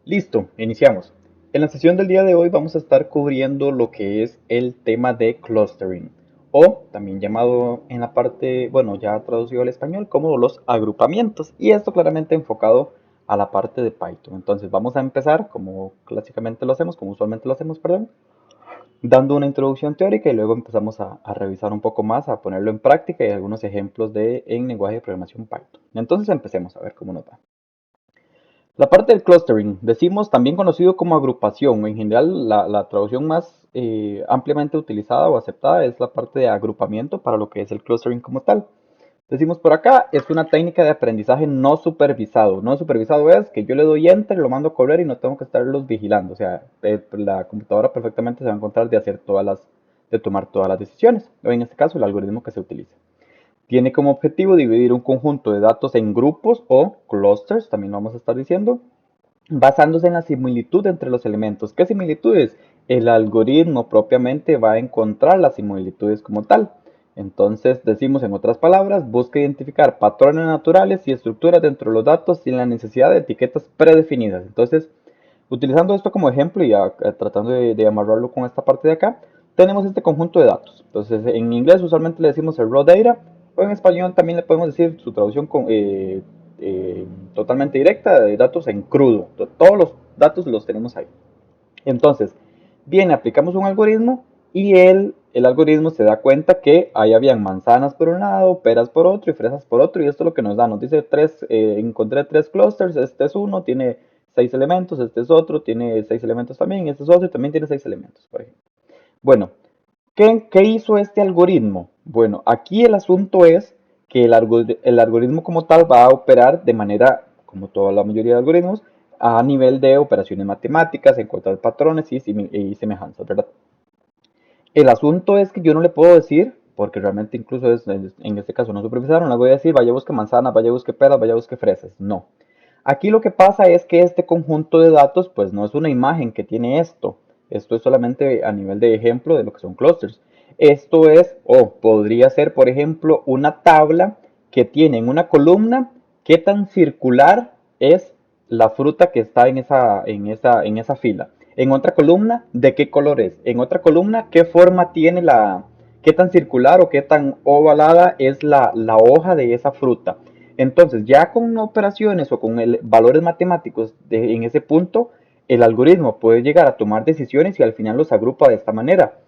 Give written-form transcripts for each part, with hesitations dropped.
Listo, iniciamos. En la sesión del día de hoy vamos a estar cubriendo lo que es el tema de clustering, o también llamado en la parte, bueno, ya traducido al español como los agrupamientos, y esto claramente enfocado a la parte de Python. Entonces vamos a empezar como clásicamente lo hacemos, como usualmente lo hacemos, perdón, dando una introducción teórica y luego empezamos a revisar un poco más, a ponerlo en práctica y algunos ejemplos en lenguaje de programación Python. Entonces empecemos a ver cómo nos va. La parte del clustering, decimos también conocido como agrupación, en general la traducción más ampliamente utilizada o aceptada es la parte de agrupamiento para lo que es el clustering como tal. Decimos por acá, es una técnica de aprendizaje no supervisado. No supervisado es que yo le doy enter, lo mando a correr y no tengo que estarlos vigilando. O sea, la computadora perfectamente se va a encontrar de de tomar todas las decisiones. O en este caso, el algoritmo que se utiliza. Tiene como objetivo dividir un conjunto de datos en grupos o clusters, también lo vamos a estar diciendo, basándose en la similitud entre los elementos. ¿Qué similitudes? El algoritmo propiamente va a encontrar las similitudes como tal. Entonces decimos en otras palabras, busca identificar patrones naturales y estructuras dentro de los datos sin la necesidad de etiquetas predefinidas. Entonces, utilizando esto como ejemplo y tratando de amarrarlo con esta parte de acá, tenemos este conjunto de datos. Entonces, en inglés usualmente le decimos el raw data, o en español también le podemos decir su traducción totalmente directa de datos en crudo. Todos los datos los tenemos ahí. Entonces, bien, aplicamos un algoritmo y el algoritmo se da cuenta que ahí habían manzanas por un lado, peras por otro y fresas por otro. Y esto es lo que nos da. Nos dice encontré tres clusters, este es uno, tiene 6 elementos, este es otro, tiene 6 elementos también, este es otro y también tiene 6 elementos, por ejemplo. Bueno, ¿qué hizo este algoritmo? Bueno, aquí el asunto es que el algoritmo como tal va a operar de manera, como toda la mayoría de algoritmos, a nivel de operaciones matemáticas, encontrar patrones y semejanzas, ¿verdad? El asunto es que yo no le puedo decir, porque realmente incluso en este caso no supervisaron, le voy a decir, vaya busque manzanas, vaya busque peras, vaya busque fresas. No. Aquí lo que pasa es que este conjunto de datos, pues no es una imagen que tiene esto. Esto es solamente a nivel de ejemplo de lo que son clusters. Esto es, o podría ser, por ejemplo, una tabla que tiene en una columna qué tan circular es la fruta que está en esa fila. En otra columna, de qué color es. En otra columna, qué forma tiene qué tan circular o qué tan ovalada es la hoja de esa fruta. Entonces, ya con operaciones o con valores matemáticos en ese punto, el algoritmo puede llegar a tomar decisiones y al final los agrupa de esta manera.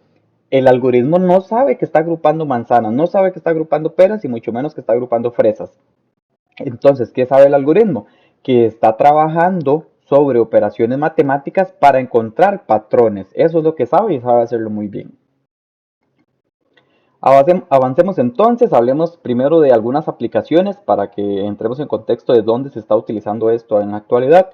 El algoritmo no sabe que está agrupando manzanas, no sabe que está agrupando peras y mucho menos que está agrupando fresas. Entonces, ¿qué sabe el algoritmo? Que está trabajando sobre operaciones matemáticas para encontrar patrones. Eso es lo que sabe y sabe hacerlo muy bien. Avancemos entonces, hablemos primero de algunas aplicaciones para que entremos en contexto de dónde se está utilizando esto en la actualidad.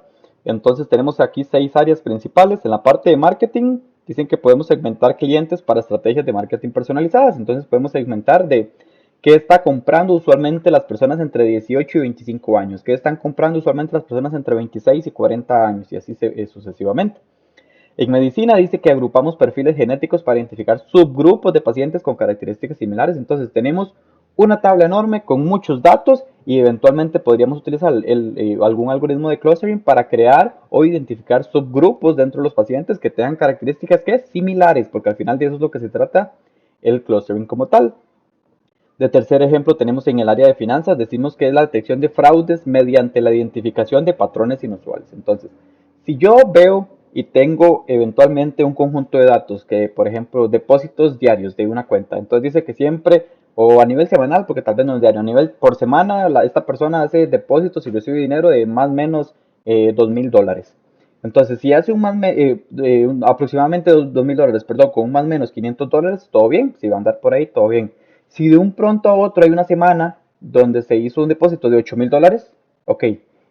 Entonces tenemos aquí 6 áreas principales. En la parte de marketing, dicen que podemos segmentar clientes para estrategias de marketing personalizadas. Entonces podemos segmentar de qué está comprando usualmente las personas entre 18 y 25 años, qué están comprando usualmente las personas entre 26 y 40 años y así sucesivamente. En medicina dice que agrupamos perfiles genéticos para identificar subgrupos de pacientes con características similares. Entonces tenemos una tabla enorme con muchos datos y eventualmente podríamos utilizar algún algoritmo de clustering para crear o identificar subgrupos dentro de los pacientes que tengan características similares, porque al final de eso es lo que se trata el clustering como tal. De tercer ejemplo tenemos en el área de finanzas, decimos que es la detección de fraudes mediante la identificación de patrones inusuales. Entonces, si yo veo y tengo eventualmente un conjunto de datos que, por ejemplo, depósitos diarios de una cuenta, entonces dice que siempre, o a nivel semanal, porque tal vez no es diario, a nivel por semana, esta persona hace depósitos y recibe dinero de más o menos $2,000. Entonces, si hace aproximadamente $2,000, perdón, con un más o menos $500, todo bien. Si va a andar por ahí, todo bien. Si de un pronto a otro hay una semana donde se hizo un depósito de $8,000, ok,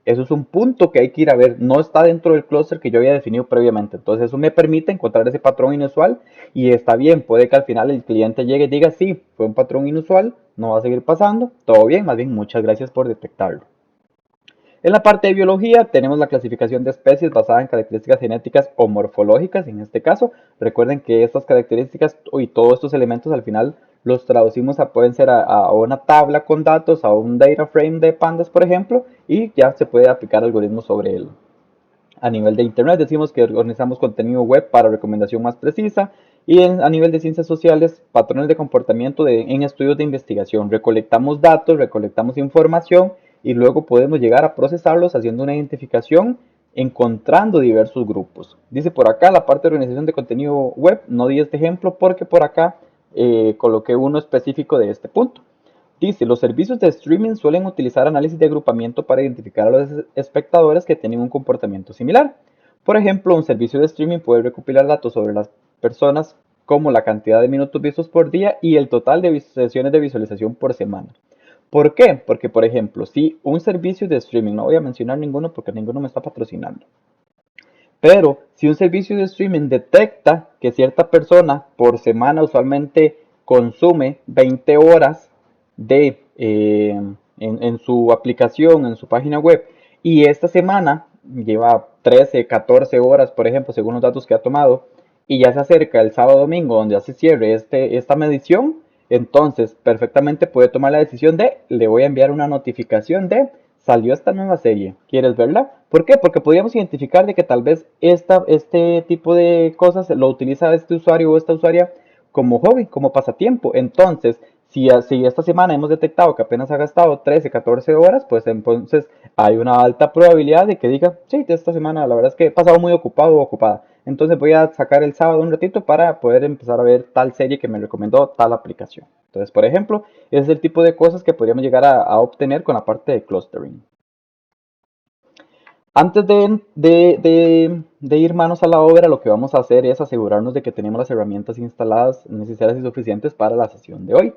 eso es un punto que hay que ir a ver. No está dentro del clúster que yo había definido previamente. Entonces, eso me permite encontrar ese patrón inusual y está bien. Puede que al final el cliente llegue y diga, sí, fue un patrón inusual, no va a seguir pasando, todo bien, más bien, muchas gracias por detectarlo. En la parte de biología tenemos la clasificación de especies basada en características genéticas o morfológicas, en este caso. Recuerden que estas características y todos estos elementos al final los traducimos pueden ser a una tabla con datos, a un data frame de pandas, por ejemplo, y ya se puede aplicar algoritmos sobre él. A nivel de Internet decimos que organizamos contenido web para recomendación más precisa. Y a nivel de ciencias sociales, patrones de comportamiento en estudios de investigación. Recolectamos datos, recolectamos información y luego podemos llegar a procesarlos haciendo una identificación, encontrando diversos grupos. Dice por acá la parte de organización de contenido web, no di este ejemplo porque por acá coloqué uno específico de este punto. Dice, los servicios de streaming suelen utilizar análisis de agrupamiento para identificar a los espectadores que tienen un comportamiento similar. Por ejemplo, un servicio de streaming puede recopilar datos sobre las personas como la cantidad de minutos vistos por día y el total de sesiones de visualización por semana. ¿Por qué? Porque, por ejemplo, si un servicio de streaming, no voy a mencionar ninguno porque ninguno me está patrocinando, pero si un servicio de streaming detecta que cierta persona por semana usualmente consume 20 horas en su aplicación, en su página web, y esta semana lleva 13, 14 horas, por ejemplo, según los datos que ha tomado, y ya se acerca el sábado domingo donde hace cierre esta medición, entonces perfectamente puede tomar la decisión de, le voy a enviar una notificación de, salió esta nueva serie, ¿quieres verla? ¿Por qué? Porque podríamos identificar de que tal vez este tipo de cosas lo utiliza este usuario o esta usuaria como hobby, como pasatiempo. Entonces, si esta semana hemos detectado que apenas ha gastado 13, 14 horas, pues entonces hay una alta probabilidad de que diga, sí, de esta semana la verdad es que he pasado muy ocupado o ocupada. Entonces voy a sacar el sábado un ratito para poder empezar a ver tal serie que me recomendó tal aplicación. Entonces, por ejemplo, ese es el tipo de cosas que podríamos llegar a obtener con la parte de clustering. Antes de ir manos a la obra, lo que vamos a hacer es asegurarnos de que tenemos las herramientas instaladas necesarias y suficientes para la sesión de hoy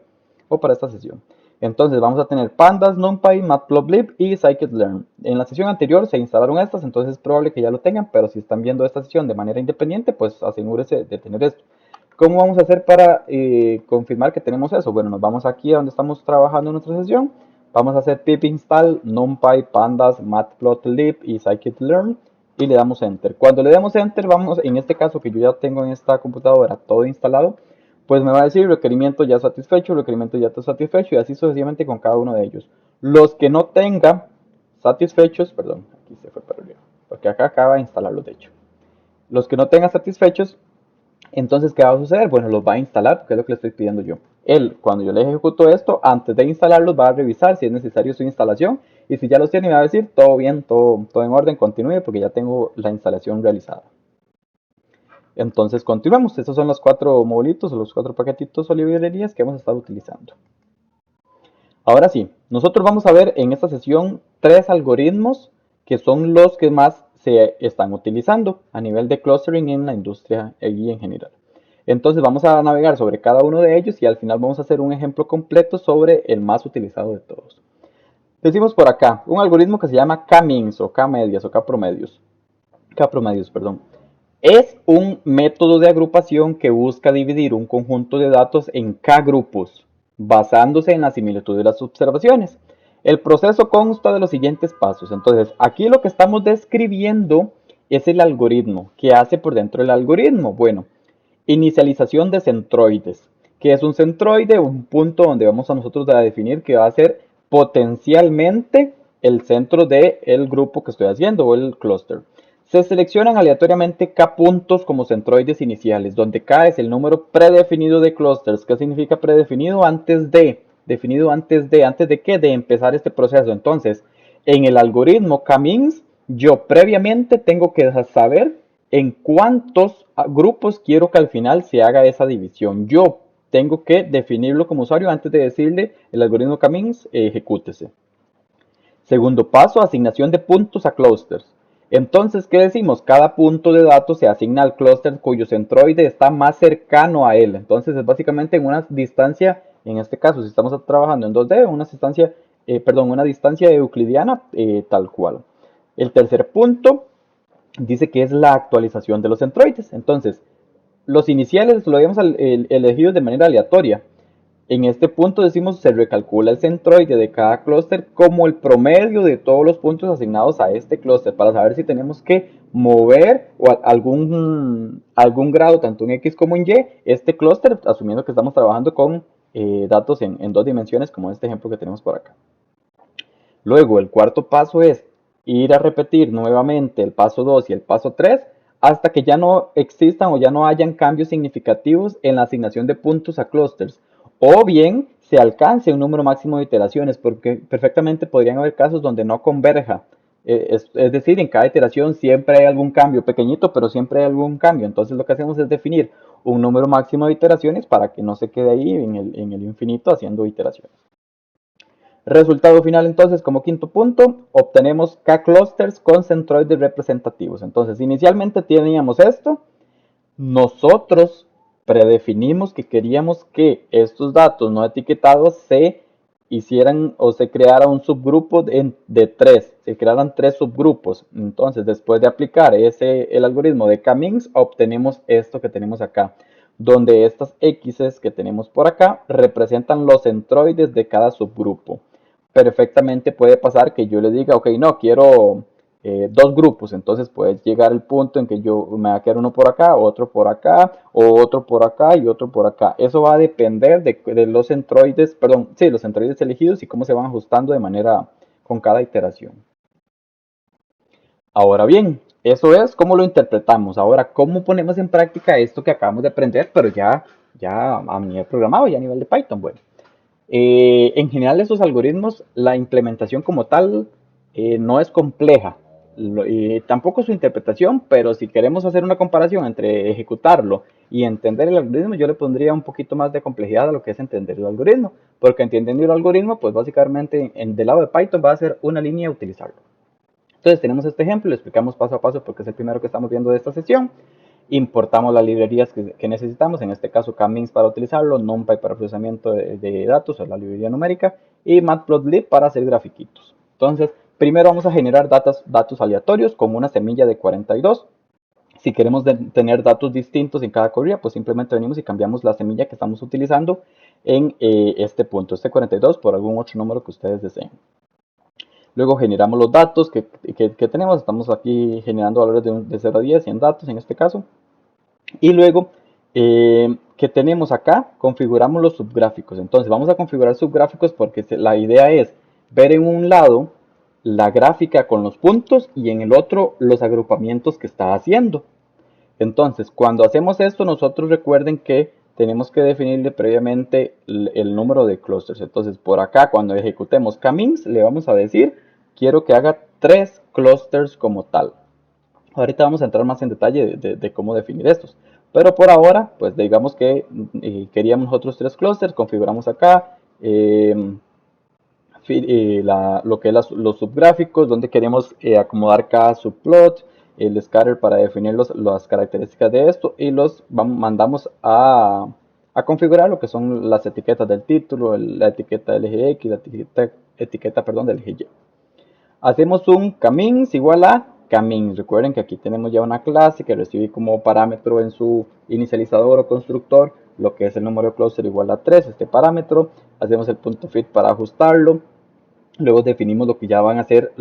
o para esta sesión. Entonces vamos a tener Pandas, NumPy, Matplotlib y Scikit-learn. En la sesión anterior se instalaron estas, entonces es probable que ya lo tengan, pero si están viendo esta sesión de manera independiente, pues asegúrese de tener esto. ¿Cómo vamos a hacer para confirmar que tenemos eso? Bueno, nos vamos aquí a donde estamos trabajando en nuestra sesión. Vamos a hacer pip install numpy, pandas, matplotlib y scikit-learn y le damos enter. Cuando le demos enter, vamos, en este caso que yo ya tengo en esta computadora todo instalado, pues me va a decir requerimiento ya satisfecho, requerimiento ya satisfecho y así sucesivamente con cada uno de ellos. Los que no tenga satisfechos, perdón, aquí se fue para arriba, porque acá acaba de instalarlo de hecho. Los que no tengan satisfechos, entonces, ¿qué va a suceder? Bueno, los va a instalar, que es lo que le estoy pidiendo yo. Él, cuando yo le ejecuto esto, antes de instalarlos, va a revisar si es necesario su instalación. Y si ya los tiene, me va a decir, todo bien, todo en orden, continúe, porque ya tengo la instalación realizada. Entonces, continuemos. Estos son los 4 modulitos o los 4 paquetitos o librerías que hemos estado utilizando. Ahora sí, nosotros vamos a ver en esta sesión 3 algoritmos que son los que más se están utilizando a nivel de clustering en la industria y en general. Entonces vamos a navegar sobre cada uno de ellos y al final vamos a hacer un ejemplo completo sobre el más utilizado de todos. Decimos por acá un algoritmo que se llama K-means o K-medias o K-promedios. K-promedios, perdón. Es un método de agrupación que busca dividir un conjunto de datos en K-grupos, basándose en la similitud de las observaciones. El proceso consta de los siguientes pasos. Entonces, aquí lo que estamos describiendo es el algoritmo. ¿Qué hace por dentro el algoritmo? Bueno, inicialización de centroides. ¿Qué es un centroide? Un punto donde vamos a nosotros a definir que va a ser potencialmente el centro del grupo que estoy haciendo o el clúster. Se seleccionan aleatoriamente K puntos como centroides iniciales, donde K es el número predefinido de clusters. ¿Qué significa predefinido? Definido antes de qué? De empezar este proceso. Entonces, en el algoritmo K-means, yo previamente tengo que saber en cuántos grupos quiero que al final se haga esa división. Yo tengo que definirlo como usuario antes de decirle el algoritmo K-means ejecútese. Segundo paso, asignación de puntos a clusters. Entonces, ¿qué decimos? Cada punto de datos se asigna al clúster cuyo centroide está más cercano a él. Entonces, es básicamente en una distancia, en este caso, si estamos trabajando en 2D, una distancia euclidiana tal cual. El tercer punto dice que es la actualización de los centroides. Entonces, los iniciales lo habíamos elegido de manera aleatoria. En este punto decimos se recalcula el centroide de cada clúster como el promedio de todos los puntos asignados a este clúster para saber si tenemos que mover o algún grado tanto en X como en Y este clúster, asumiendo que estamos trabajando con datos en 2 dimensiones como este ejemplo que tenemos por acá. Luego el cuarto paso es ir a repetir nuevamente el paso 2 y el paso 3 hasta que ya no existan o ya no hayan cambios significativos en la asignación de puntos a clusters, o bien se alcance un número máximo de iteraciones, porque perfectamente podrían haber casos donde no converja. Es decir, en cada iteración siempre hay algún cambio, pequeñito, pero siempre hay algún cambio. Entonces lo que hacemos es definir un número máximo de iteraciones para que no se quede ahí en el infinito haciendo iteraciones. Resultado final entonces, como quinto punto, obtenemos K-clusters con centroides representativos. Entonces, inicialmente teníamos esto. Nosotros predefinimos que queríamos que estos datos no etiquetados se hicieran o se creara un subgrupo de tres, se crearan tres subgrupos. Entonces, después de aplicar el algoritmo de K-means, obtenemos esto que tenemos acá, donde estas X's que tenemos por acá representan los centroides de cada subgrupo. Perfectamente puede pasar que yo le diga, ok, no, quiero dos grupos, entonces puede llegar el punto en que yo me va a quedar uno por acá, otro por acá, o otro por acá y otro por acá. Eso va a depender de los centroides, perdón, sí, los centroides elegidos y cómo se van ajustando de manera con cada iteración. Ahora bien, eso es cómo lo interpretamos. Ahora, ¿cómo ponemos en práctica esto que acabamos de aprender, pero ya a nivel programado y a nivel de Python? Bueno, en general estos algoritmos, la implementación como tal no es compleja, tampoco su interpretación, pero si queremos hacer una comparación entre ejecutarlo y entender el algoritmo, yo le pondría un poquito más de complejidad a lo que es entender el algoritmo, porque entendiendo el algoritmo, pues básicamente del lado de Python va a ser una línea a utilizarlo. Entonces tenemos este ejemplo, lo explicamos paso a paso porque es el primero que estamos viendo de esta sesión. Importamos las librerías que necesitamos, en este caso K-means para utilizarlo, NumPy para procesamiento de datos, o la librería numérica, y Matplotlib para hacer grafiquitos. Entonces, primero vamos a generar datos aleatorios con una semilla de 42. Si queremos tener datos distintos en cada corrida, pues simplemente venimos y cambiamos la semilla que estamos utilizando en este punto, este 42, por algún otro número que ustedes deseen. Luego generamos los datos que tenemos. Estamos aquí generando valores de 0 a 10, 100 datos en este caso. Y luego, ¿qué tenemos acá? Configuramos los subgráficos. Entonces vamos a configurar subgráficos porque la idea es ver en un lado la gráfica con los puntos y en el otro los agrupamientos que está haciendo. Entonces, cuando hacemos esto, nosotros recuerden que tenemos que definirle previamente el número de clusters. Entonces, por acá, cuando ejecutemos K-means, le vamos a decir, quiero que haga 3 clusters como tal. Ahorita vamos a entrar más en detalle de cómo definir estos. Pero por ahora, pues digamos que queríamos nosotros 3 clusters, configuramos acá lo que es los subgráficos, donde queremos acomodar cada subplot, el scatter para definir las características de esto y mandamos a configurar lo que son las etiquetas del título, la etiqueta del eje X, la etiqueta perdón, del eje Y. Hacemos un K-means igual a K-means. Recuerden que aquí tenemos ya una clase que recibe como parámetro en su inicializador o constructor lo que es el número de cluster igual a 3, este parámetro. Hacemos el punto fit para ajustarlo. Luego definimos lo que ya van a ser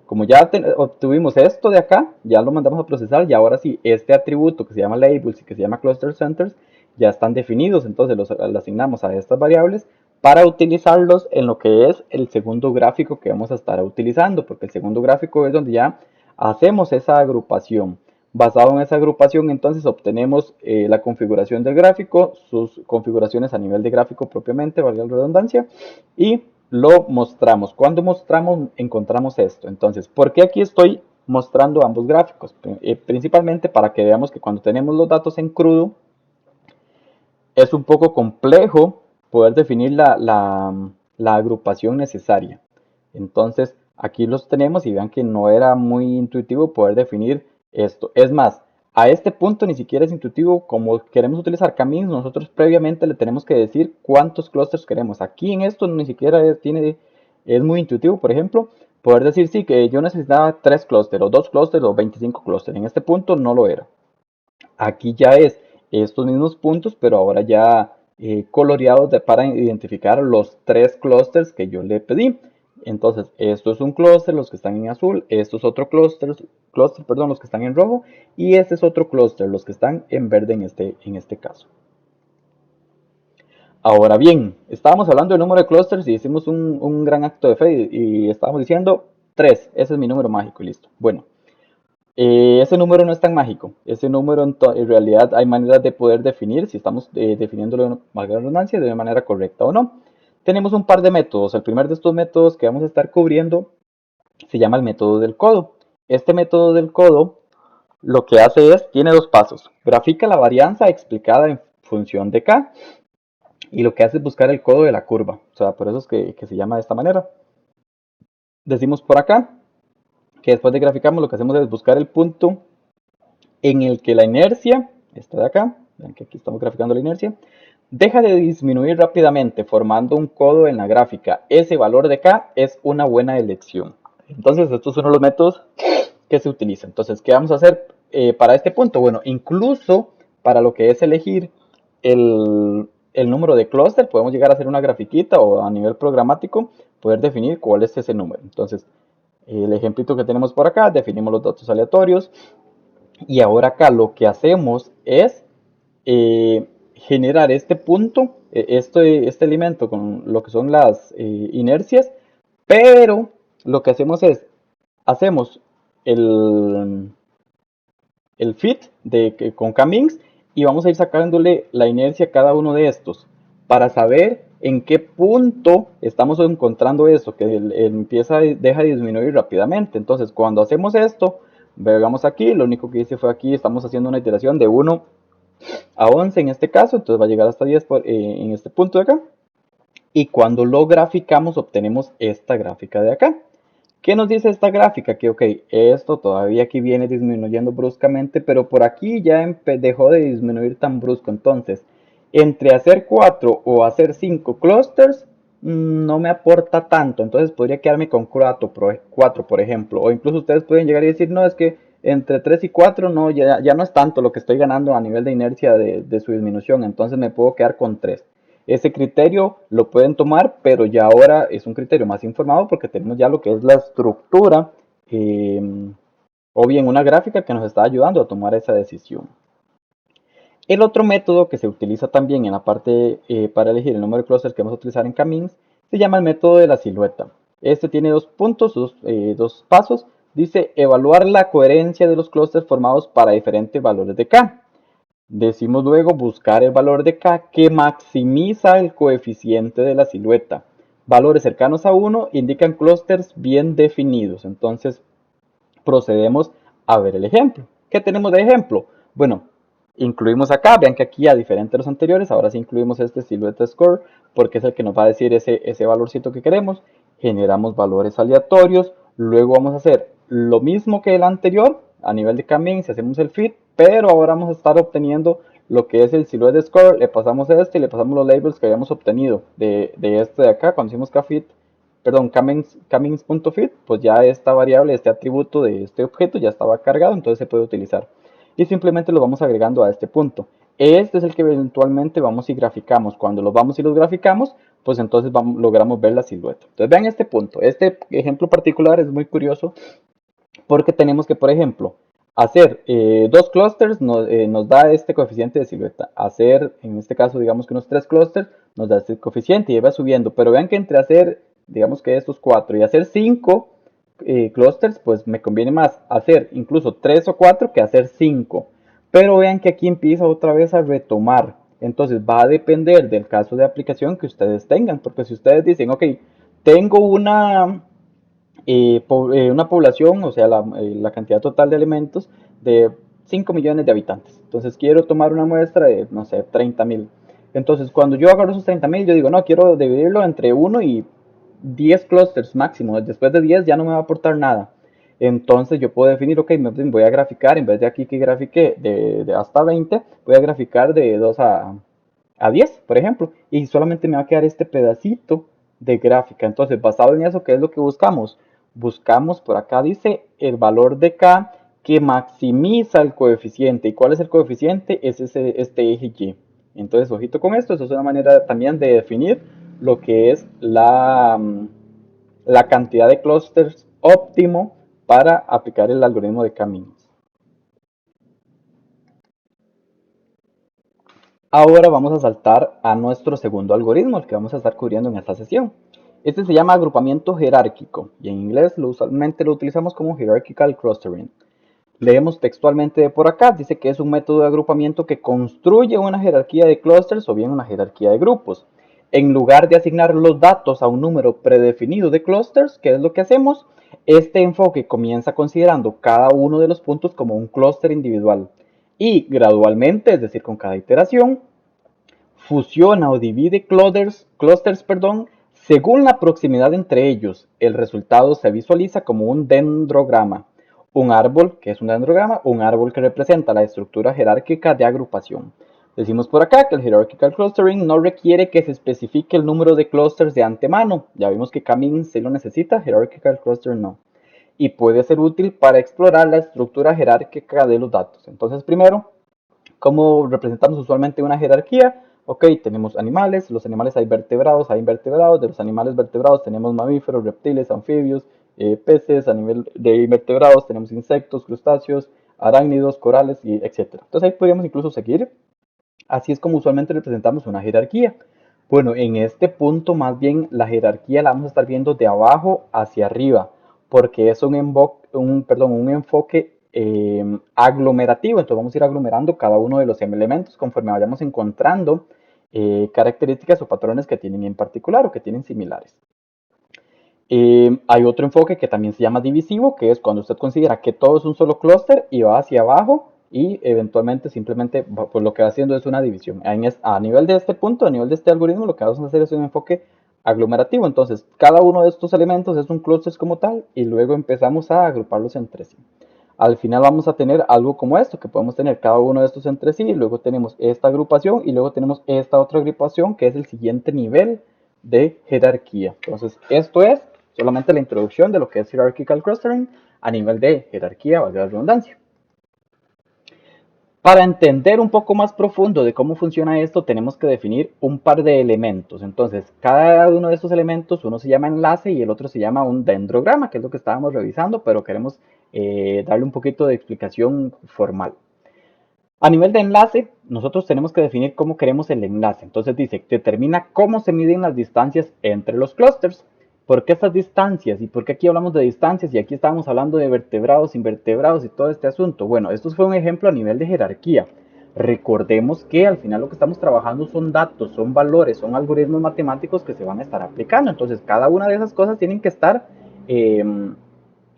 como ya obtuvimos esto de acá, ya lo mandamos a procesar y ahora sí, este atributo que se llama labels y que se llama cluster centers ya están definidos, entonces los asignamos a estas variables para utilizarlos en lo que es el segundo gráfico que vamos a estar utilizando, porque el segundo gráfico es donde ya hacemos esa agrupación. Basado en esa agrupación, entonces obtenemos la configuración del gráfico, sus configuraciones a nivel de gráfico propiamente, valga la redundancia, y lo mostramos. Cuando mostramos, encontramos esto. Entonces, ¿por qué aquí estoy mostrando ambos gráficos? Principalmente para que veamos que cuando tenemos los datos en crudo, es un poco complejo poder definir la agrupación necesaria. Entonces, aquí los tenemos y vean que no era muy intuitivo poder definir esto. Es más, a este punto ni siquiera es intuitivo. Como queremos utilizar K-means, nosotros previamente le tenemos que decir cuántos clusters queremos. Aquí en esto ni siquiera es muy intuitivo, por ejemplo, poder decir sí que yo necesitaba 3 clusters o 2 clusters o 25 clusters. En este punto no lo era. Aquí ya es estos mismos puntos, pero ahora ya coloreados para identificar los 3 clusters que yo le pedí. Entonces, esto es un clúster, los que están en azul, esto es otro clúster, perdón, los que están en rojo, y este es otro clúster, los que están en verde en este caso. Ahora bien, estábamos hablando del número de clusters y hicimos un gran acto de fe y estábamos diciendo, 3, ese es mi número mágico y listo. Bueno, ese número no es tan mágico. Ese número en realidad hay maneras de poder definir si estamos definiéndolo, valga la redundancia, de una manera correcta o no. Tenemos un par de métodos. El primer de estos métodos que vamos a estar cubriendo se llama el método del codo. Este método del codo lo que hace es, tiene dos pasos. Grafica la varianza explicada en función de k y lo que hace es buscar el codo de la curva. O sea, por eso es que se llama de esta manera. Decimos por acá que después de graficamos lo que hacemos es buscar el punto en el que la inercia, esta de acá, ven que aquí estamos graficando la inercia, deja de disminuir rápidamente formando un codo en la gráfica. Ese valor de k es una buena elección. Entonces estos son los métodos que se utilizan. Entonces, ¿qué vamos a hacer para este punto? Bueno, incluso para lo que es elegir el número de clúster, podemos llegar a hacer una grafiquita o a nivel programático poder definir cuál es ese número. Entonces, el ejemplito que tenemos por acá, definimos los datos aleatorios. Y ahora acá lo que hacemos es generar este punto, este elemento con lo que son las inercias, pero lo que hacemos es, hacemos el, el fit con K-Minx y vamos a ir sacándole la inercia a cada uno de estos para saber en qué punto estamos encontrando eso, que deja de disminuir rápidamente. Entonces, cuando hacemos esto, veamos aquí, lo único que hice fue aquí, estamos haciendo una iteración de 1 a 11 en este caso, entonces va a llegar hasta 10 en este punto de acá. Y cuando lo graficamos, obtenemos esta gráfica de acá. ¿Qué nos dice esta gráfica? Que ok, esto todavía aquí viene disminuyendo bruscamente, pero por aquí ya dejó de disminuir tan brusco. Entonces, entre hacer 4 o hacer 5 clusters, no me aporta tanto. Entonces podría quedarme con 4, por ejemplo. O incluso ustedes pueden llegar y decir, no, es que entre 3 y 4 no, ya no es tanto lo que estoy ganando a nivel de inercia de su disminución. Entonces me puedo quedar con 3. Ese criterio lo pueden tomar, pero ya ahora es un criterio más informado porque tenemos ya lo que es la estructura o bien una gráfica que nos está ayudando a tomar esa decisión. El otro método que se utiliza también en la parte para elegir el número de clusters que vamos a utilizar en K-Means se llama el método de la silueta. Este tiene dos puntos, dos pasos. Dice evaluar la coherencia de los clusters formados para diferentes valores de K. Decimos luego buscar el valor de K que maximiza el coeficiente de la silueta. Valores cercanos a 1 indican clústeres bien definidos. Entonces procedemos a ver el ejemplo. ¿Qué tenemos de ejemplo? Bueno, incluimos acá, vean que aquí a diferente de los anteriores, ahora sí incluimos este silueta score porque es el que nos va a decir ese valorcito que queremos. Generamos valores aleatorios, luego vamos a hacer lo mismo que el anterior a nivel de K-Means, si hacemos el fit, pero ahora vamos a estar obteniendo lo que es el silhouette score, le pasamos este y le pasamos los labels que habíamos obtenido de este de acá cuando hicimos kfit, perdón, Cummings.fit, pues ya esta variable, este atributo de este objeto ya estaba cargado, entonces se puede utilizar. Y simplemente lo vamos agregando a este punto. Este es el que eventualmente vamos y graficamos. Cuando los vamos y los graficamos, pues entonces logramos ver la silueta. Entonces vean este punto. Este ejemplo particular es muy curioso porque tenemos que, por ejemplo, hacer dos clusters nos da este coeficiente de silueta. Hacer, en este caso, digamos que unos 3 clusters nos da este coeficiente y va subiendo. Pero vean que entre hacer, digamos que estos 4 y hacer 5 clusters, pues me conviene más hacer incluso 3 o 4 que hacer 5. Pero vean que aquí empieza otra vez a retomar. Entonces va a depender del caso de aplicación que ustedes tengan. Porque si ustedes dicen, ok, tengo una población, o sea, la cantidad total de elementos de 5 millones de habitantes. Entonces quiero tomar una muestra de, no sé, 30.000. Entonces cuando yo agarro esos 30.000, yo digo, no, quiero dividirlo entre 1 y 10 clusters máximo. Después de 10 ya no me va a aportar nada. Entonces yo puedo definir, ok, voy a graficar, en vez de aquí que grafique de hasta 20, voy a graficar de 2 a 10, por ejemplo. Y solamente me va a quedar este pedacito de gráfica. Entonces, basado en eso, ¿qué es lo que buscamos? Buscamos, por acá dice, el valor de K que maximiza el coeficiente. ¿Y cuál es el coeficiente? Es este eje Y. Entonces, ojito con esto. Eso es una manera también de definir lo que es la cantidad de clusters óptimo para aplicar el algoritmo de K-Means. Ahora vamos a saltar a nuestro segundo algoritmo, el que vamos a estar cubriendo en esta sesión. Este se llama agrupamiento jerárquico y en inglés usualmente lo utilizamos como hierarchical clustering. Leemos textualmente de por acá, dice que es un método de agrupamiento que construye una jerarquía de clústeres o bien una jerarquía de grupos. En lugar de asignar los datos a un número predefinido de clústeres, ¿qué es lo que hacemos? Este enfoque comienza considerando cada uno de los puntos como un clúster individual y gradualmente, es decir, con cada iteración, fusiona o divide clusters, según la proximidad entre ellos. El resultado se visualiza como un dendrograma. Un árbol, que es un dendrograma, un árbol que representa la estructura jerárquica de agrupación. Decimos por acá que el hierarchical clustering no requiere que se especifique el número de clusters de antemano. Ya vimos que Camin sí lo necesita, hierarchical cluster no. Y puede ser útil para explorar la estructura jerárquica de los datos. Entonces, primero, ¿cómo representamos usualmente una jerarquía? Ok, tenemos animales, los animales hay invertebrados, de los animales vertebrados tenemos mamíferos, reptiles, anfibios, peces, a nivel de invertebrados tenemos insectos, crustáceos, arácnidos, corales, y etc. Entonces ahí podríamos incluso seguir. Así es como usualmente representamos una jerarquía. Bueno, en este punto más bien la jerarquía la vamos a estar viendo de abajo hacia arriba, porque es un enfoque aglomerativo. Entonces vamos a ir aglomerando cada uno de los elementos conforme vayamos encontrando características o patrones que tienen en particular o que tienen similares. Hay otro enfoque que también se llama divisivo, que es cuando usted considera que todo es un solo clúster y va hacia abajo y eventualmente simplemente pues lo que va haciendo es una división. A nivel de este punto, a nivel de este algoritmo, lo que vamos a hacer es un enfoque aglomerativo. Entonces, cada uno de estos elementos es un clúster como tal y luego empezamos a agruparlos entre sí. Al final vamos a tener algo como esto, que podemos tener cada uno de estos entre sí, y luego tenemos esta agrupación y luego tenemos esta otra agrupación que es el siguiente nivel de jerarquía. Entonces, esto es solamente la introducción de lo que es hierarchical clustering a nivel de jerarquía, valga la redundancia. Para entender un poco más profundo de cómo funciona esto, tenemos que definir un par de elementos. Entonces, cada uno de estos elementos, uno se llama enlace y el otro se llama un dendrograma, que es lo que estábamos revisando, pero queremos darle un poquito de explicación formal. A nivel de enlace, nosotros tenemos que definir cómo queremos el enlace. Entonces dice, determina cómo se miden las distancias entre los clústeres. ¿Por qué estas distancias? ¿Y por qué aquí hablamos de distancias? Y aquí estábamos hablando de vertebrados, invertebrados y todo este asunto. Bueno, esto fue un ejemplo a nivel de jerarquía. Recordemos que al final lo que estamos trabajando son datos, son valores, son algoritmos matemáticos que se van a estar aplicando. Entonces, cada una de esas cosas tienen que estar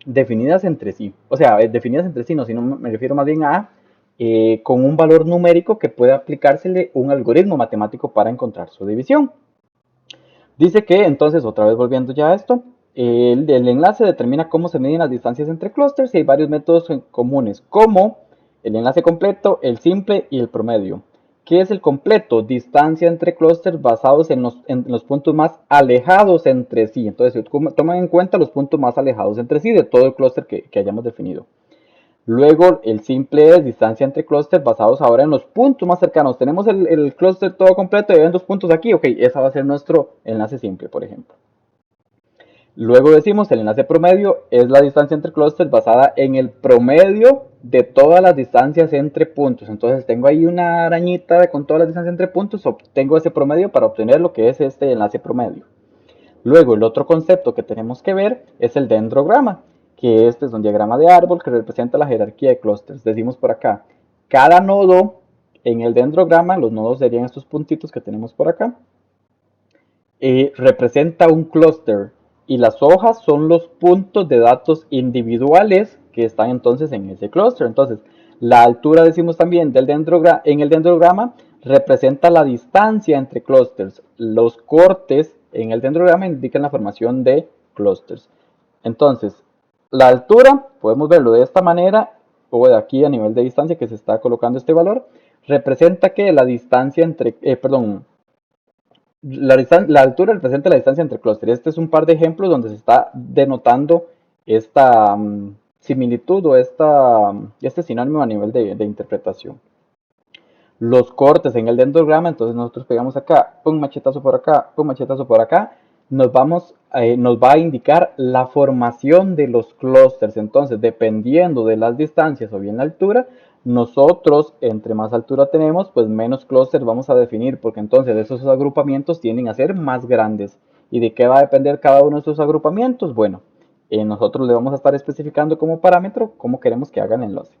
definidas entre sí. O sea, definidas entre sí, no, sino me refiero más bien a con un valor numérico que pueda aplicársele un algoritmo matemático para encontrar su división. Dice que entonces, otra vez volviendo ya a esto, el enlace determina cómo se miden las distancias entre clústeres y hay varios métodos comunes, como el enlace completo, el simple y el promedio. ¿Qué es el completo? Distancia entre clústeres basados en los puntos más alejados entre sí. Entonces, toman en cuenta los puntos más alejados entre sí de todo el clúster que hayamos definido. Luego, el simple es distancia entre clústeres basados ahora en los puntos más cercanos. Tenemos el clúster todo completo y ven dos puntos aquí. Ok, esa va a ser nuestro enlace simple, por ejemplo. Luego decimos el enlace promedio es la distancia entre clústeres basada en el promedio de todas las distancias entre puntos. Entonces tengo ahí una arañita con todas las distancias entre puntos, obtengo ese promedio para obtener lo que es este enlace promedio. Luego el otro concepto que tenemos que ver es el dendrograma, que este es un diagrama de árbol que representa la jerarquía de clústeres. Decimos por acá, cada nodo en el dendrograma, los nodos serían estos puntitos que tenemos por acá, representa un clúster y las hojas son los puntos de datos individuales que están entonces en ese clúster. Entonces, la altura, decimos también, en el dendrograma representa la distancia entre clústeres. Los cortes en el dendrograma indican la formación de clústeres. Entonces, la altura, podemos verlo de esta manera, o de aquí a nivel de distancia que se está colocando este valor, representa que la distancia entre, la altura representa la distancia entre clústeres. Este es un par de ejemplos donde se está denotando esta similitud o este sinónimo a nivel de interpretación. Los cortes en el dendrograma, entonces nosotros pegamos acá, un machetazo por acá, un machetazo por acá, nos va a indicar la formación de los clústeres. Entonces, dependiendo de las distancias o bien la altura, nosotros, entre más altura tenemos, pues menos clústeres vamos a definir, porque entonces esos agrupamientos tienden a ser más grandes ¿Y de qué va a depender cada uno de estos agrupamientos? Bueno, nosotros le vamos a estar especificando como parámetro cómo queremos que haga el enlace.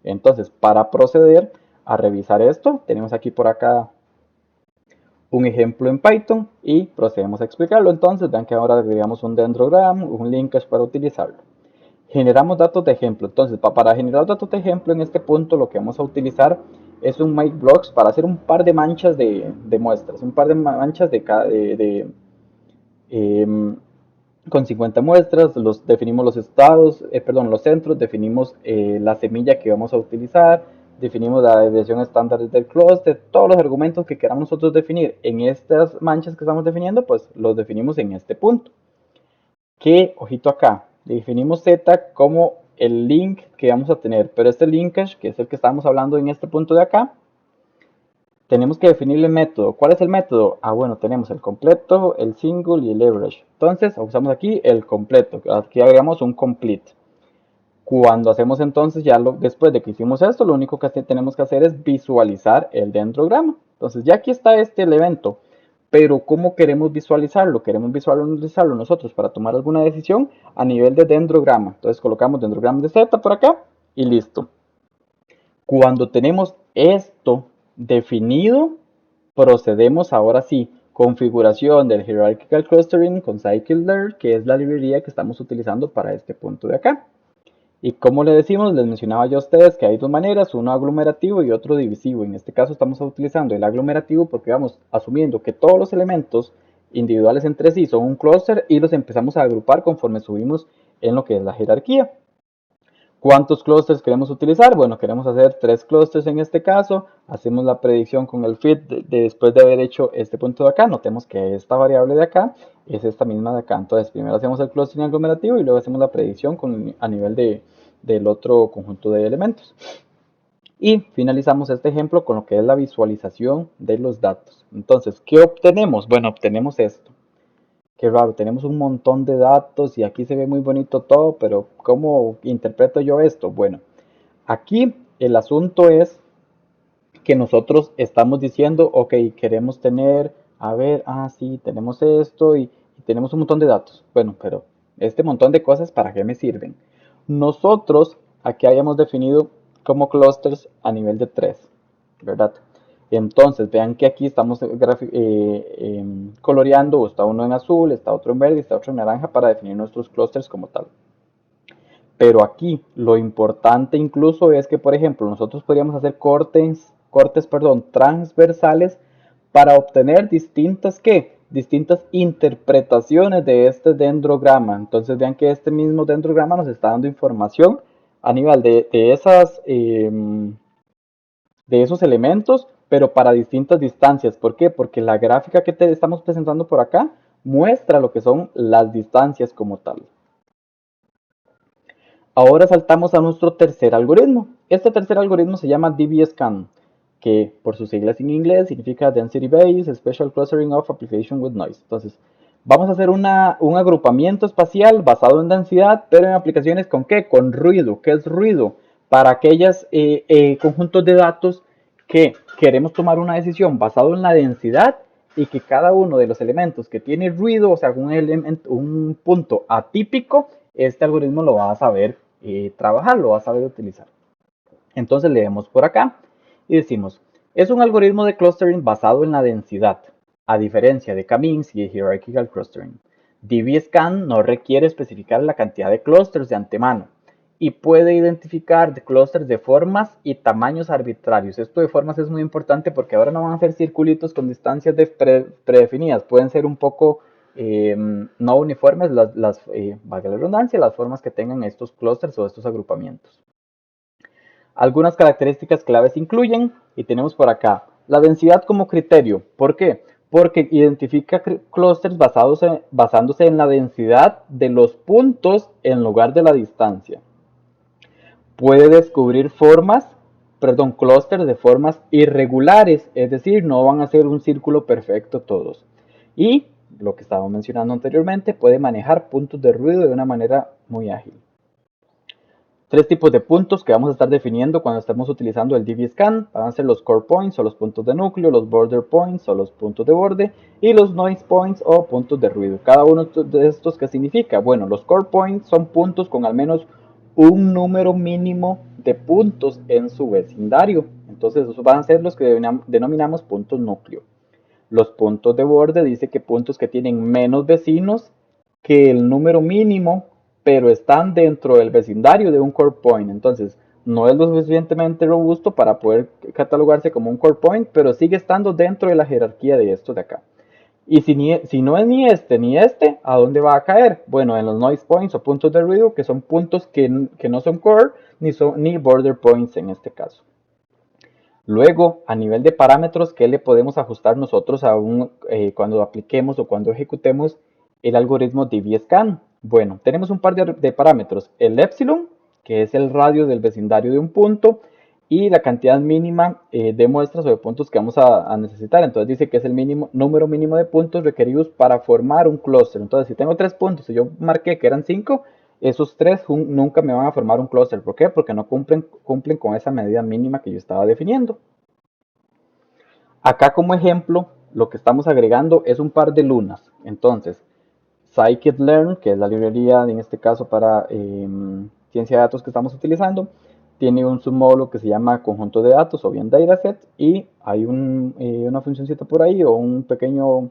Entonces, para proceder a revisar esto, tenemos aquí por acá un ejemplo en Python y procedemos a explicarlo. Entonces, vean que ahora agregamos un dendrogram, un linkage para utilizarlo. Generamos datos de ejemplo. Entonces, para generar datos de ejemplo en este punto, lo que vamos a utilizar es un makeblocks para hacer un par de manchas de muestras, un par de manchas eh, con 50 muestras, definimos los estados, los centros, definimos la semilla que vamos a utilizar, definimos la desviación estándar del clúster, todos los argumentos que queramos nosotros definir en estas manchas que estamos definiendo, pues los definimos en este punto. Que, ojito acá, definimos Z como el link que vamos a tener, pero este linkage, que es el que estamos hablando en este punto de acá, tenemos que definir el método. ¿Cuál es el método? Ah, bueno, tenemos el completo, el single y el average. Entonces, usamos aquí el completo. Aquí agregamos un complete. Cuando hacemos entonces, después de que hicimos esto, lo único que tenemos que hacer es visualizar el dendrograma. Entonces, ya aquí está este evento. Pero, ¿cómo queremos visualizarlo? Queremos visualizarlo nosotros para tomar alguna decisión a nivel de dendrograma. Entonces, colocamos dendrograma de Z por acá y listo. Cuando tenemos esto definido, procedemos ahora sí, configuración del Hierarchical Clustering con Scikit-Learn, que es la librería que estamos utilizando para este punto de acá. Y como les decimos, les mencionaba yo a ustedes que hay dos maneras, uno aglomerativo y otro divisivo. En este caso estamos utilizando el aglomerativo porque vamos asumiendo que todos los elementos individuales entre sí son un clúster y los empezamos a agrupar conforme subimos en lo que es la jerarquía. ¿Cuántos clústeres queremos utilizar? Bueno, queremos hacer 3 clústeres en este caso. Hacemos la predicción con el fit después de haber hecho este punto de acá. Notemos que esta variable de acá es esta misma de acá. Entonces, primero hacemos el clustering aglomerativo y luego hacemos la predicción a nivel del otro conjunto de elementos. Y finalizamos este ejemplo con lo que es la visualización de los datos. Entonces, ¿qué obtenemos? Bueno, obtenemos esto. Qué raro, tenemos un montón de datos y aquí se ve muy bonito todo, pero ¿cómo interpreto yo esto? Bueno, aquí el asunto es que nosotros estamos diciendo, ok, queremos tener, a ver, sí, tenemos esto y tenemos un montón de datos. Bueno, pero este montón de cosas, ¿para qué me sirven? Nosotros aquí habíamos definido como clusters a nivel de 3, ¿verdad? Entonces, vean que aquí estamos coloreando, está uno en azul, está otro en verde, está otro en naranja para definir nuestros clusters como tal. Pero aquí lo importante incluso es que, por ejemplo, nosotros podríamos hacer cortes, transversales para obtener distintas interpretaciones de este dendrograma. Entonces vean que este mismo dendrograma nos está dando información a nivel de esos elementos, pero para distintas distancias. ¿Por qué? Porque la gráfica que te estamos presentando por acá muestra lo que son las distancias como tal. Ahora saltamos a nuestro tercer algoritmo. Este tercer algoritmo se llama dbScan, que por sus siglas en inglés significa Density Based Special Clustering of Application with Noise. Entonces, vamos a hacer un agrupamiento espacial basado en densidad, pero en aplicaciones con ¿qué? Con ruido. ¿Qué es ruido? Para aquellos conjuntos de datos que queremos tomar una decisión basado en la densidad y que cada uno de los elementos que tiene ruido, o sea, un punto atípico, este algoritmo lo va a saber trabajar, lo va a saber utilizar. Entonces leemos por acá y decimos, es un algoritmo de clustering basado en la densidad, a diferencia de K-means y de Hierarchical Clustering. dbScan no requiere especificar la cantidad de clusters de antemano y puede identificar clusters de formas y tamaños arbitrarios. Esto de formas es muy importante porque ahora no van a ser circulitos con distancias predefinidas, pueden ser un poco no uniformes, valga la redundancia, las formas que tengan estos clusters o estos agrupamientos. Algunas características claves incluyen, y tenemos por acá, la densidad como criterio. ¿Por qué? Porque identifica clústeres basándose en la densidad de los puntos en lugar de la distancia. Puede descubrir clústeres de formas irregulares, es decir, no van a ser un círculo perfecto todos. Y, lo que estábamos mencionando anteriormente, puede manejar puntos de ruido de una manera muy ágil. tres tipos de puntos que vamos a estar definiendo cuando estemos utilizando el DB-Scan. Van a ser los core points o los puntos de núcleo, los border points o los puntos de borde y los noise points o puntos de ruido. Cada uno de estos, ¿qué significa? Bueno, los core points son puntos con al menos un número mínimo de puntos en su vecindario. Entonces esos van a ser los que denominamos puntos núcleo. Los puntos de borde dice que puntos que tienen menos vecinos que el número mínimo, pero están dentro del vecindario de un core point. Entonces no es lo suficientemente robusto para poder catalogarse como un core point, pero sigue estando dentro de la jerarquía de estos de acá. Y si no es ni este, ¿a dónde va a caer? Bueno, en los noise points o puntos de ruido, que son puntos que no son core ni border points en este caso. Luego, a nivel de parámetros, ¿qué le podemos ajustar nosotros cuando apliquemos o cuando ejecutemos el algoritmo DB-Scan? Bueno, tenemos un par de parámetros. El epsilon, que es el radio del vecindario de un punto, y la cantidad mínima de muestras o de puntos que vamos a necesitar. Entonces dice que es el número mínimo de puntos requeridos para formar un clúster. Entonces, si tengo 3 puntos y yo marqué que eran 5, esos 3 nunca me van a formar un clúster. ¿Por qué? Porque no cumplen con esa medida mínima que yo estaba definiendo. Acá como ejemplo, lo que estamos agregando es un par de lunas. Entonces, scikit-learn, que es la librería en este caso para ciencia de datos que estamos utilizando, tiene un submódulo que se llama conjunto de datos o bien dataset, y hay una funcioncita por ahí o un pequeño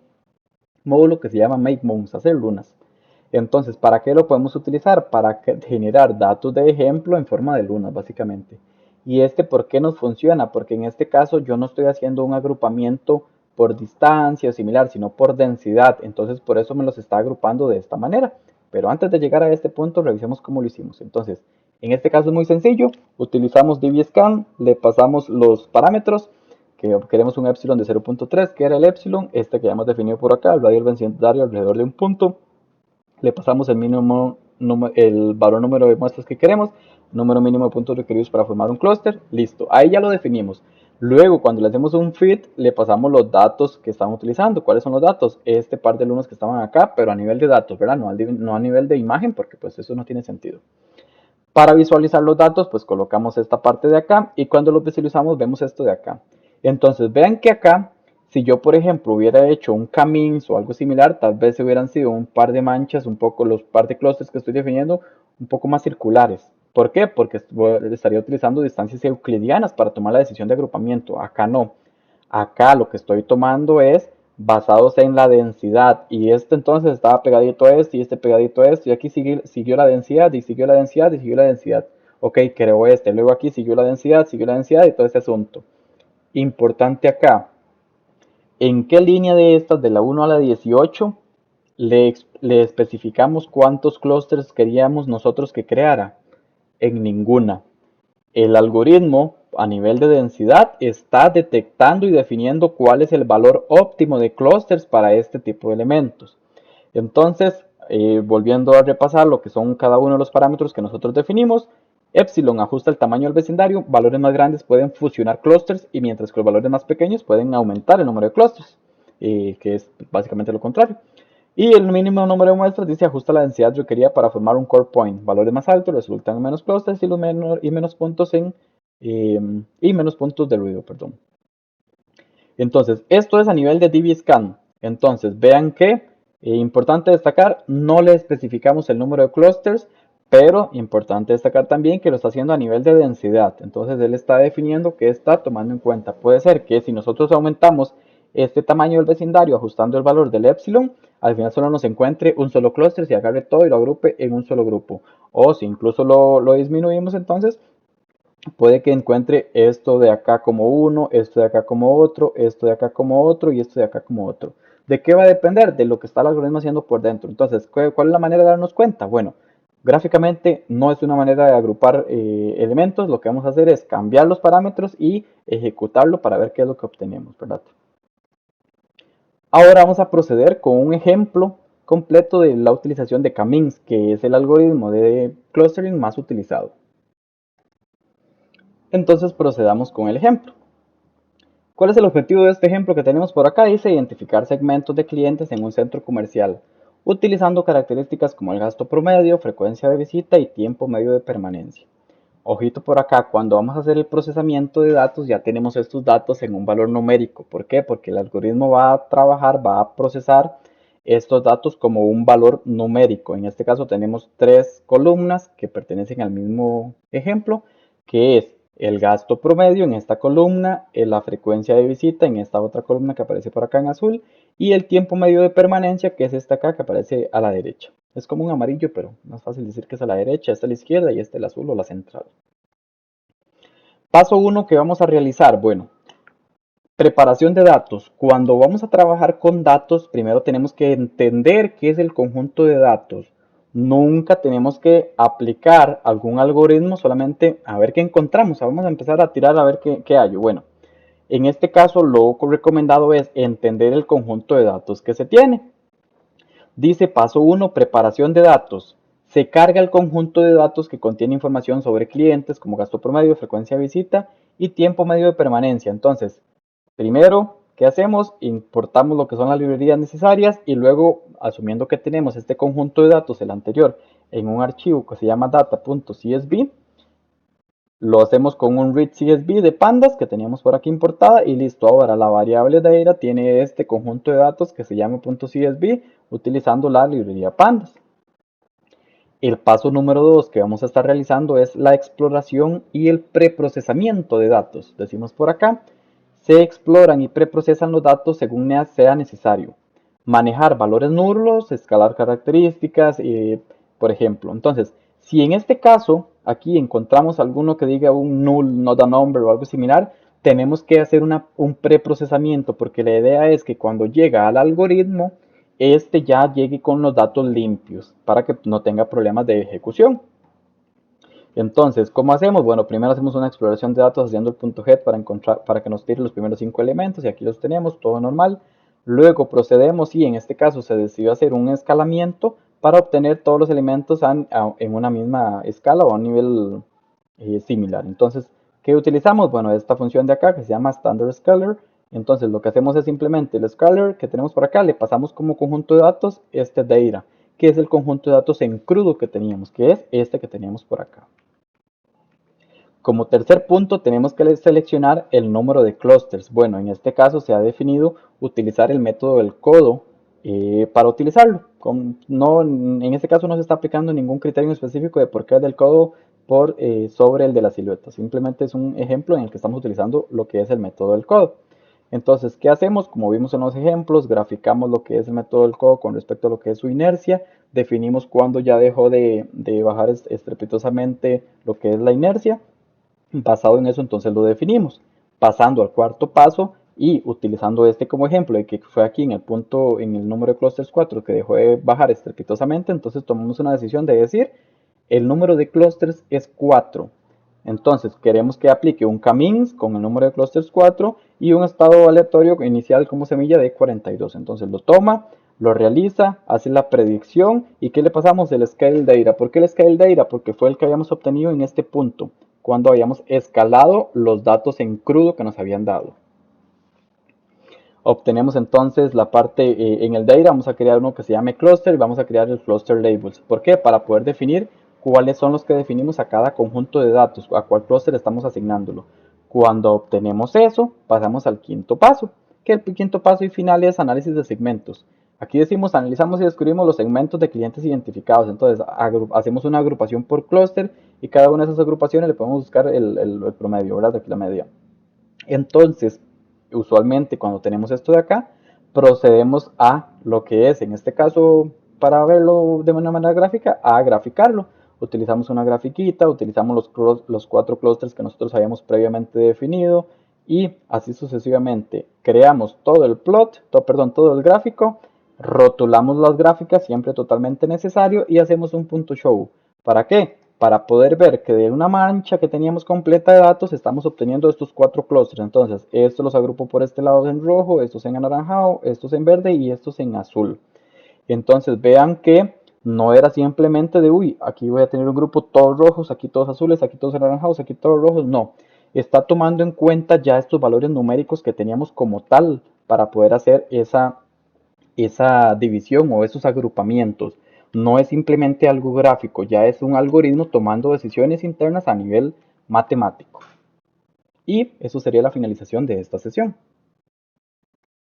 módulo que se llama makeMoons, hacer lunas. Entonces, ¿para qué lo podemos utilizar? Para generar datos de ejemplo en forma de lunas, básicamente. ¿Y por qué nos funciona? Porque en este caso yo no estoy haciendo un agrupamiento por distancia o similar, sino por densidad. Entonces, por eso me los está agrupando de esta manera. Pero antes de llegar a este punto, revisemos cómo lo hicimos. Entonces, en este caso es muy sencillo. Utilizamos DB-Scan, le pasamos los parámetros, que queremos un epsilon de 0.3, que era el epsilon, que ya hemos definido por acá, el radio del vecindario alrededor de un punto. Le pasamos el valor número de muestras que queremos, número mínimo de puntos requeridos para formar un clúster, listo, ahí ya lo definimos. Luego, cuando le hacemos un fit, le pasamos los datos que estamos utilizando. ¿Cuáles son los datos? Este par de lunas que estaban acá, pero a nivel de datos, ¿verdad? No a nivel de imagen, porque pues eso no tiene sentido. Para visualizar los datos, pues colocamos esta parte de acá, y cuando los visualizamos vemos esto de acá. Entonces, vean que acá, si yo por ejemplo hubiera hecho un camins o algo similar, tal vez hubieran sido un par de manchas, los par de clústeres que estoy definiendo, un poco más circulares. ¿Por qué? Porque estaría utilizando distancias euclidianas para tomar la decisión de agrupamiento. Acá no. Acá lo que estoy tomando es basados en la densidad, y entonces estaba pegadito a y pegadito a y aquí siguió la densidad y siguió la densidad y siguió la densidad. Ok, creo luego aquí siguió la densidad y todo este asunto. Importante acá, ¿en qué línea de estas, de la 1 a la 18, le especificamos cuántos clústeres queríamos nosotros que creara? En ninguna. El algoritmo a nivel de densidad está detectando y definiendo cuál es el valor óptimo de clústeres para este tipo de elementos. Entonces, volviendo a repasar lo que son cada uno de los parámetros que nosotros definimos, epsilon ajusta el tamaño del vecindario, valores más grandes pueden fusionar clústeres, y mientras que los valores más pequeños pueden aumentar el número de clústeres, que es básicamente lo contrario. Y el mínimo número de muestras dice ajusta la densidad requerida para formar un core point. Valores más altos resultan en menos clústeres y menos puntos menos puntos de ruido, perdón. Entonces, esto es a nivel de DB-Scan. Entonces, vean que, importante destacar, no le especificamos el número de clusters, pero importante destacar también que lo está haciendo a nivel de densidad. Entonces, él está definiendo qué está tomando en cuenta. Puede ser que si nosotros aumentamos este tamaño del vecindario ajustando el valor del epsilon, al final solo nos encuentre un solo clúster, se agarre todo y lo agrupe en un solo grupo. O si incluso lo disminuimos, entonces puede que encuentre esto de acá como uno, esto de acá como otro, esto de acá como otro y esto de acá como otro. ¿De qué va a depender? De lo que está el algoritmo haciendo por dentro. Entonces, ¿cuál es la manera de darnos cuenta? Bueno, gráficamente no es una manera de agrupar elementos. Lo que vamos a hacer es cambiar los parámetros y ejecutarlo para ver qué es lo que obtenemos, ¿verdad? Ahora vamos a proceder con un ejemplo completo de la utilización de Camins, que es el algoritmo de clustering más utilizado. Entonces procedamos con el ejemplo. ¿Cuál es el objetivo de este ejemplo que tenemos por acá? Dice identificar segmentos de clientes en un centro comercial, utilizando características como el gasto promedio, frecuencia de visita y tiempo medio de permanencia. Ojito por acá, cuando vamos a hacer el procesamiento de datos ya tenemos estos datos en un valor numérico. ¿Por qué? Porque el algoritmo va a trabajar, va a procesar estos datos como un valor numérico. En este caso tenemos tres columnas que pertenecen al mismo ejemplo, que es el gasto promedio en esta columna, la frecuencia de visita en esta otra columna que aparece por acá en azul y el tiempo medio de permanencia que es esta acá que aparece a la derecha. Es como un amarillo, pero más fácil decir que es a la derecha, esta a la izquierda y este el azul o la central. Paso 1 que vamos a realizar, bueno, preparación de datos. Cuando vamos a trabajar con datos, primero tenemos que entender qué es el conjunto de datos. Nunca tenemos que aplicar algún algoritmo solamente a ver qué encontramos. Vamos a empezar a tirar a ver qué hay. Bueno, en este caso lo recomendado es entender el conjunto de datos que se tiene. Dice paso 1, preparación de datos. Se carga el conjunto de datos que contiene información sobre clientes como gasto promedio, frecuencia de visita y tiempo medio de permanencia. Entonces, primero, ¿qué hacemos? Importamos lo que son las librerías necesarias y luego, asumiendo que tenemos este conjunto de datos, el anterior, en un archivo que se llama data.csv, lo hacemos con un read CSV de pandas que teníamos por aquí importada y listo. Ahora la variable data tiene este conjunto de datos que se llama .csv utilizando la librería pandas. El paso número 2 que vamos a estar realizando es la exploración y el preprocesamiento de datos. Decimos por acá, se exploran y preprocesan los datos según sea necesario. Manejar valores nulos, escalar características, por ejemplo. Entonces, si en este caso aquí encontramos alguno que diga un null, not a number o algo similar, tenemos que hacer un preprocesamiento porque la idea es que cuando llega al algoritmo, este ya llegue con los datos limpios para que no tenga problemas de ejecución. Entonces, ¿cómo hacemos? Bueno, primero hacemos una exploración de datos haciendo el punto .head para que nos tire los primeros 5 elementos y aquí los tenemos, todo normal. Luego procedemos y en este caso se decidió hacer un escalamiento para obtener todos los elementos en una misma escala o a un nivel similar. Entonces, ¿qué utilizamos? Bueno, esta función de acá que se llama standard scalar. Entonces, lo que hacemos es simplemente el scalar que tenemos por acá, le pasamos como conjunto de datos este data, que es el conjunto de datos en crudo que teníamos, que es este que teníamos por acá. Como tercer punto tenemos que seleccionar el número de clusters. Bueno, en este caso se ha definido utilizar el método del codo para utilizarlo. En este caso no se está aplicando ningún criterio específico de por qué es del codo sobre el de la silueta. Simplemente es un ejemplo en el que estamos utilizando lo que es el método del codo. Entonces, ¿qué hacemos? Como vimos en los ejemplos, graficamos lo que es el método del codo con respecto a lo que es su inercia, definimos cuándo ya dejó de bajar estrepitosamente lo que es la inercia. Basado en eso, entonces lo definimos. Pasando al cuarto paso y utilizando este como ejemplo de que fue aquí en el punto, en el número de clusters 4 que dejó de bajar estrepitosamente, entonces tomamos una decisión de decir el número de clusters es 4. Entonces queremos que aplique un camins con el número de clusters 4 y un estado aleatorio inicial como semilla de 42. Entonces lo toma, lo realiza, hace la predicción y ¿qué le pasamos? El scale data. ¿Por qué el scale data? Porque fue el que habíamos obtenido en este punto, cuando habíamos escalado los datos en crudo que nos habían dado. Obtenemos entonces la parte en el data, vamos a crear uno que se llame cluster y vamos a crear el cluster labels. ¿Por qué? Para poder definir cuáles son los que definimos a cada conjunto de datos, a cuál cluster estamos asignándolo. Cuando obtenemos eso, pasamos al quinto paso, que el quinto paso y final es análisis de segmentos. Aquí decimos, analizamos y descubrimos los segmentos de clientes identificados. Entonces, hacemos una agrupación por clúster y cada una de esas agrupaciones le podemos buscar el promedio, ¿verdad? Aquí la media. Entonces, usualmente cuando tenemos esto de acá, procedemos a lo que es, en este caso, para verlo de una manera gráfica, a graficarlo. Utilizamos una grafiquita, utilizamos los 4 clústeres que nosotros habíamos previamente definido y así sucesivamente. Creamos todo el plot, todo el gráfico, rotulamos las gráficas, siempre totalmente necesario, y hacemos un punto show. ¿Para qué? Para poder ver que de una mancha que teníamos completa de datos estamos obteniendo estos 4 clústeres. Entonces, estos los agrupo por este lado en rojo, estos en anaranjado, estos en verde y estos en azul. Entonces, vean que no era simplemente de, uy, aquí voy a tener un grupo todos rojos, aquí todos azules, aquí todos anaranjados, aquí todos rojos. No, está tomando en cuenta ya estos valores numéricos que teníamos como tal para poder hacer esa división o esos agrupamientos. No es simplemente algo gráfico, ya es un algoritmo tomando decisiones internas a nivel matemático. Y eso sería la finalización de esta sesión.